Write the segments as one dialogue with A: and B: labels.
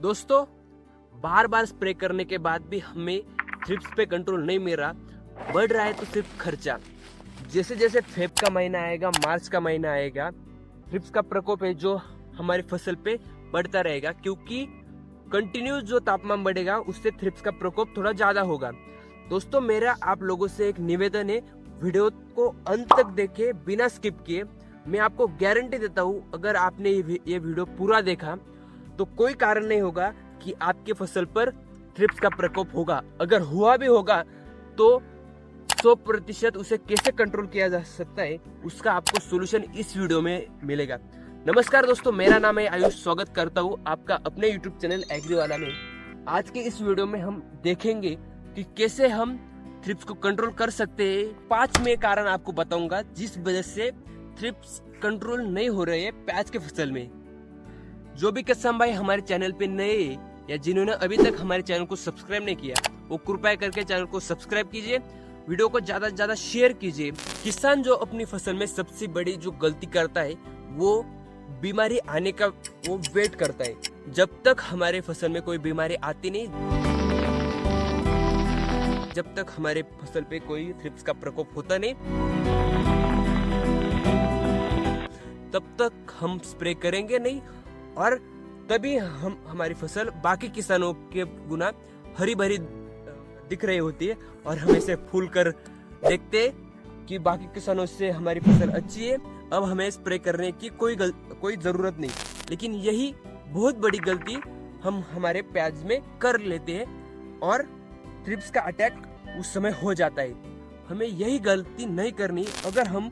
A: दोस्तों, बार बार स्प्रे करने के बाद भी हमें थ्रिप्स पे कंट्रोल नहीं मिल रहा। बढ़ रहा है तो सिर्फ खर्चा। जैसे जैसे फेब का महीना आएगा, मार्च का महीना आएगा, थ्रिप्स का प्रकोप है जो हमारी फसल पे बढ़ता रहेगा, क्योंकि कंटिन्यू जो तापमान बढ़ेगा उससे थ्रिप्स का प्रकोप थोड़ा ज्यादा होगा। दोस्तों, मेरा आप लोगों से एक निवेदन है, वीडियो को अंत तक देखे बिना स्किप किए। मैं आपको गारंटी देता हूँ, अगर आपने ये वीडियो पूरा देखा तो कोई कारण नहीं होगा कि आपके फसल पर थ्रिप्स का प्रकोप होगा। अगर हुआ भी होगा तो 100% उसे कैसे कंट्रोल किया जा सकता है, उसका आपको सोल्यूशन इस वीडियो में मिलेगा। नमस्कार दोस्तों, मेरा नाम है आयुष। स्वागत करता हूँ आपका अपने YouTube चैनल एग्री वाला में। आज के इस वीडियो में हम देखेंगे कि कैसे हम थ्रिप्स को कंट्रोल कर सकते हैं। 5 मैं कारण आपको बताऊंगा जिस वजह से थ्रिप्स कंट्रोल नहीं हो रहे हैं प्याज के फसल में। जो भी किसान भाई हमारे चैनल पे नए या जिन्होंने अभी तक हमारे चैनल को सब्सक्राइब नहीं किया, वो कृपया करके चैनल को सब्सक्राइब कीजिए, वीडियो को ज्यादा से ज्यादा शेयर कीजिए। किसान जो अपनी फसल में सबसे बड़ी जो गलती करता है वो बीमारी आने का वो वेट करता है। जब तक हमारे फसल में कोई बीमारी आती नहीं, जब तक हमारे फसल पे कोई थ्रिप्स का प्रकोप होता नहीं, तब तक हम स्प्रे करेंगे नहीं, और तभी हमारी फसल बाकी किसानों के गुना हरी भरी दिख रही होती है और हम इसे फूल कर देखते हैं कि बाकी किसानों से हमारी फसल अच्छी है, अब हमें स्प्रे करने की कोई जरूरत नहीं। लेकिन यही बहुत बड़ी गलती हम हमारे प्याज में कर लेते हैं और थ्रिप्स का अटैक उस समय हो जाता है। हमें यही गलती नहीं करनी। अगर हम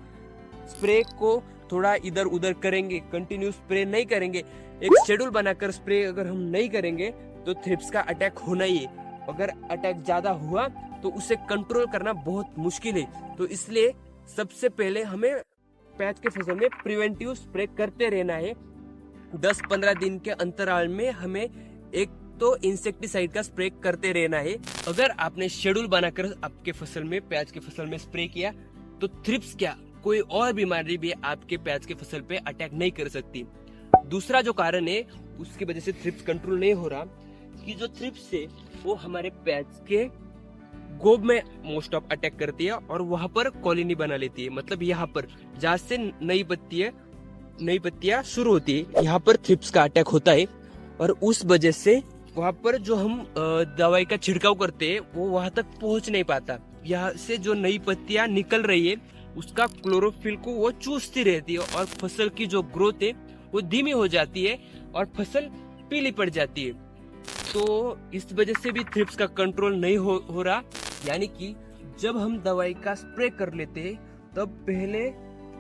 A: स्प्रे को थोड़ा इधर उधर करेंगे, कंटिन्यू स्प्रे नहीं करेंगे, एक शेड्यूल बनाकर स्प्रे अगर हम नहीं करेंगे तो थ्रिप्स का अटैक होना ही है। अगर अटैक ज्यादा हुआ तो उसे कंट्रोल करना बहुत मुश्किल है। तो इसलिए सबसे पहले हमें प्याज के फसल में प्रिवेंटिव स्प्रे करते रहना है। 10-15 दिन के अंतराल में हमें एक तो इंसेक्टिसाइड का स्प्रे करते रहना है। अगर आपने शेड्यूल बनाकर आपके फसल में, प्याज के फसल में स्प्रे किया तो थ्रिप्स क्या, कोई और बीमारी भी आपके प्याज के फसल पे अटैक नहीं कर सकती। दूसरा जो कारण है उसकी वजह से थ्रिप्स कंट्रोल नहीं हो रहा, कि जो थ्रिप्स है वो हमारे प्याज के गोब में मोस्ट ऑफ अटैक करती है और वहां पर कॉलोनी बना लेती है। मतलब यहाँ पर जहाँ से नई पत्तियां शुरू होती है, यहाँ पर थ्रिप्स का अटैक होता है और उस वजह से वहां पर जो हम दवाई का छिड़काव करते हैं वो वहां तक पहुंच नहीं पाता। यहाँ से जो नई पत्तियां निकल रही है उसका क्लोरोफिल को वो चूसती रहती है और फसल की जो ग्रोथ है वो धीमी हो जाती है और फसल पीली पड़ जाती है। तो इस वजह से भी थ्रिप्स का कंट्रोल नहीं हो रहा। यानी कि जब हम दवाई का स्प्रे कर लेते हैं तब पहले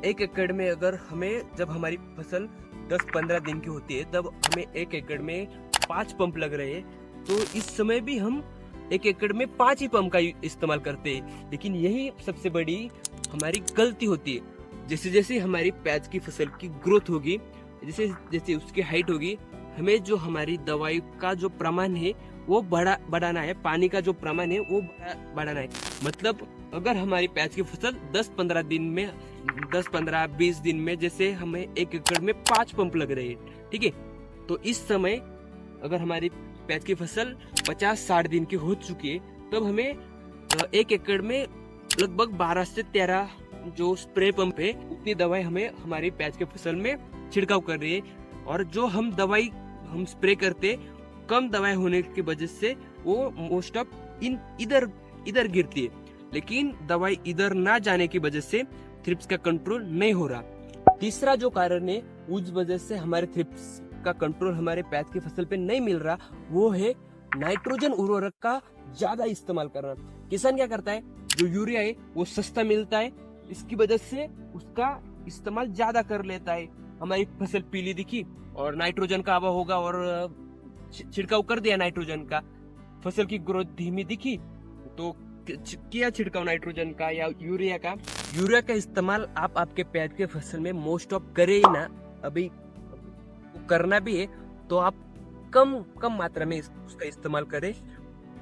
A: 1 एकड़ में, अगर हमें जब हमारी फसल 10-15 दिन की होती है तब हमें 1 एकड़ में 5 पंप लग रहे हैं, तो इस समय भी हम 1 एकड़ में 5 ही पंप का इस्तेमाल करते हैं। लेकिन यही सबसे बड़ी हमारी गलती होती है। जैसे जैसे हमारी प्याज की फसल की ग्रोथ होगी, जैसे जैसे उसकी हाइट होगी, हमें जो हमारी दवाई का जो प्रमाण है वो बढ़ाना है, पानी का जो प्रमाण है वो बढ़ाना है। मतलब अगर हमारी प्याज की फसल 10-15 दिन में, 10-15-20 दिन में, जैसे हमें 1 एकड़ में 5 पंप लग रहे हैं, ठीक है, तो इस समय अगर हमारी प्याज की फसल 50-60 दिन की हो चुकी है तब हमें 1 एकड़ में लगभग 12 से 13 जो स्प्रे पंप है उतनी दवाई हमें हमारी प्याज के फसल में छिड़काव कर रही है। और जो हम दवाई हम स्प्रे करते, कम दवाई होने की वजह से वो मोस्ट ऑफ इधर गिरती है, लेकिन दवाई इधर ना जाने की वजह से थ्रिप्स का कंट्रोल नहीं हो रहा। तीसरा जो कारण है उस वजह से हमारे थ्रिप्स का कंट्रोल हमारे प्याज की फसल पे नहीं मिल रहा, वो है नाइट्रोजन उर्वरक का ज्यादा इस्तेमाल करना। किसान क्या करता है, जो यूरिया है वो सस्ता मिलता है, इसकी वजह से उसका इस्तेमाल ज्यादा कर लेता है। हमारी फसल पीली दिखी और नाइट्रोजन का अभाव होगा और छिड़काव कर दिया नाइट्रोजन का, फसल की ग्रोथ धीमी दिखी तो किया छिड़काव नाइट्रोजन का या यूरिया का। यूरिया का इस्तेमाल आप आपके प्याज के फसल में मोस्ट ऑफ करे ही ना, अभी करना भी है तो आप कम मात्रा में उसका इस्तेमाल करें।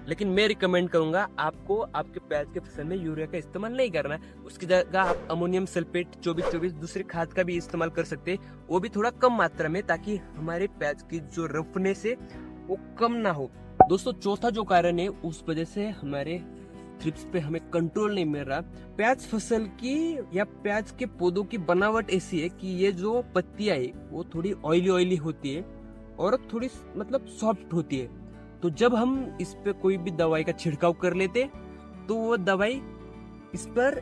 A: लेकिन मैं रिकमेंड करूंगा आपको आपके प्याज के फसल में यूरिया का इस्तेमाल नहीं करना है। उसकी जगह आप अमोनियम सल्फेट 24-24 दूसरी खाद का भी इस्तेमाल कर सकते हैं, वो भी थोड़ा कम मात्रा में, ताकि हमारे प्याज की जो रफनेस है वो कम ना हो। दोस्तों चौथा जो कारण है उस वजह से हमारे थ्रिप्स पे हमें कंट्रोल नहीं मिल रहा। प्याज फसल की या प्याज के पौधों की बनावट ऐसी है कि ये जो पत्तियां है वो थोड़ी ऑयली होती है और थोड़ी मतलब सॉफ्ट होती है। तो जब हम इस पे कोई भी दवाई का छिड़काव कर लेते तो वो दवाई इस पर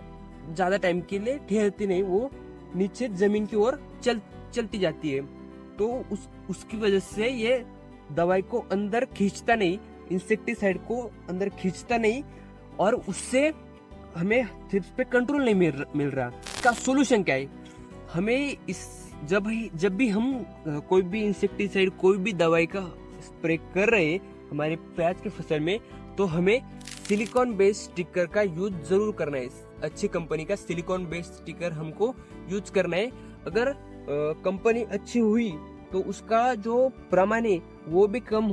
A: ज्यादा टाइम के लिए ठहरती नहीं, वो नीचे जमीन की ओर चलती जाती है। तो उसकी वजह से ये दवाई को अंदर खींचता नहीं, इंसेक्टिसाइड को अंदर खींचता नहीं और उससे हमें थ्रिप्स पे कंट्रोल नहीं मिल रहा। इसका सोल्यूशन क्या है? हमें जब भी हम कोई भी इंसेक्टिसाइड कोई भी दवाई का स्प्रे कर रहे हैं हमारे प्याज की फसल में, तो हमें सिलिकॉन बेस्ड स्टिकर का यूज जरूर करना है। अच्छी कंपनी का सिलिकॉन बेस्ड स्टिकर हमको यूज करना है। अगर कंपनी अच्छी हुई तो उसका जो प्रमाण है वो भी कम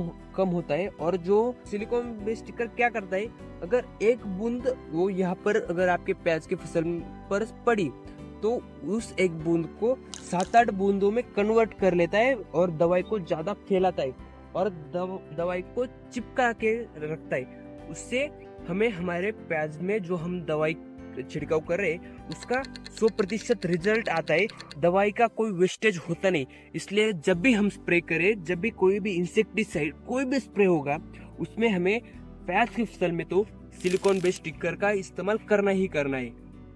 A: होता है। और जो सिलिकॉन बेस्ड स्टिकर क्या करता है, अगर एक बूंद वो यहाँ पर अगर आपके प्याज की फसल पर पड़ी तो उस एक बूंद को 7-8 बूंदों में कन्वर्ट कर लेता है और दवाई को ज्यादा फैलाता है और दवाई को चिपका के रखता है। उससे हमें हमारे प्याज में जो हम दवाई छिड़काव कर रहे हैं उसका 100% रिजल्ट आता है। दवाई का कोई वेस्टेज होता नहीं। इसलिए जब भी हम स्प्रे करें, जब भी कोई भी इंसेक्टिसाइड कोई भी स्प्रे होगा, उसमें हमें प्याज की फसल में तो सिलिकॉन बेस्ड स्टिकर का इस्तेमाल करना ही करना है।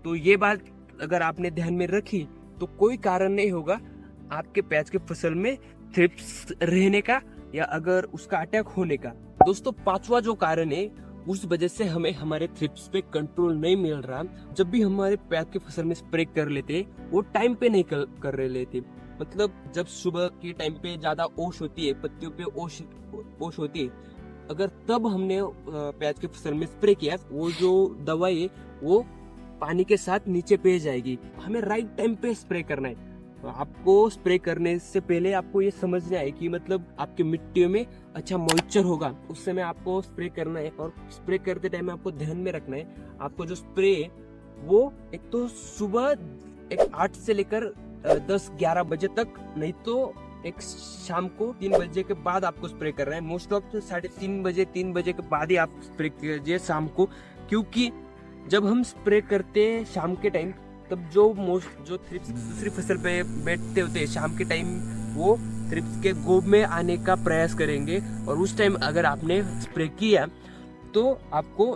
A: तो ये बात अगर आपने ध्यान में रखी तो कोई कारण नहीं होगा आपके प्याज की फसल में थ्रिप्स रहने का या अगर उसका अटैक होने का। दोस्तों पांचवा जो कारण है उस वजह से हमें हमारे थ्रिप्स पे कंट्रोल नहीं मिल रहा। जब भी हमारे प्याज की फसल में स्प्रे कर लेते वो टाइम पे नहीं कर रहे लेते। मतलब जब सुबह के टाइम पे ज्यादा ओश होती है, पत्तियों पे ओश होती है, अगर तब हमने प्याज की फसल में स्प्रे किया, वो जो दवाई है वो पानी के साथ नीचे बह जाएगी। हमें राइट टाइम पे स्प्रे करना है। आपको स्प्रे करने से पहले आपको ये समझना है कि मतलब आपकी मिट्टी में अच्छा मॉइस्चर होगा, उस समय आपको स्प्रे करना है। और स्प्रे करते टाइम आपको ध्यान में रखना है, आपको जो स्प्रे है वो एक तो सुबह 8 से लेकर 10-11 बजे तक, नहीं तो एक शाम को 3 बजे के बाद आपको स्प्रे करना है। मोस्ट ऑफ 3:30 बजे के बाद ही आप स्प्रे कीजिए शाम को, क्योंकि जब हम स्प्रे करते हैं शाम के टाइम तब जो थ्रिप्स दूसरी फसल पे बैठते होते हैं शाम के टाइम, वो थ्रिप्स के गोब में आने का प्रयास करेंगे और उस टाइम अगर आपने स्प्रे किया तो आपको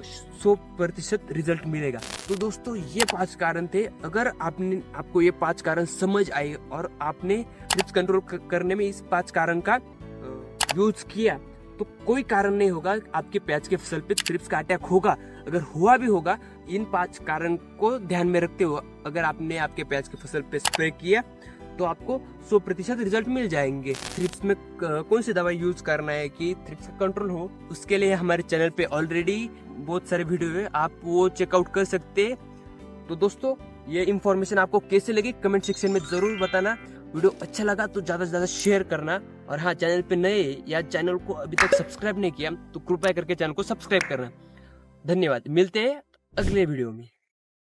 A: 100% रिजल्ट मिलेगा। तो दोस्तों ये 5 कारण थे। अगर आपको ये 5 कारण समझ आए और आपने थ्रिप्स कंट्रोल करने में इस 5 कारण का यूज किया तो कोई कारण नहीं होगा आपके प्याज के फसल पे थ्रिप्स का अटैक होगा। अगर हुआ भी होगा, इन 5 कारण को ध्यान में रखते हुए अगर आपने आपके प्याज की फसल पे स्प्रे किया तो आपको 100% रिजल्ट मिल जाएंगे। थ्रिप्स में कौन सी दवाई यूज करना है कि थ्रिप्स का कंट्रोल हो, उसके लिए हमारे चैनल पे ऑलरेडी बहुत सारे वीडियो है, आप वो चेकआउट कर सकते हैं। तो दोस्तों ये इन्फॉर्मेशन आपको कैसे लगी कमेंट सेक्शन में जरूर बताना। वीडियो अच्छा लगा तो ज्यादा से ज्यादा शेयर करना। और हाँ, चैनल पे नए या चैनल को अभी तक सब्सक्राइब नहीं किया तो कृपया करके चैनल को सब्सक्राइब करना। धन्यवाद, मिलते हैं अगले वीडियो में।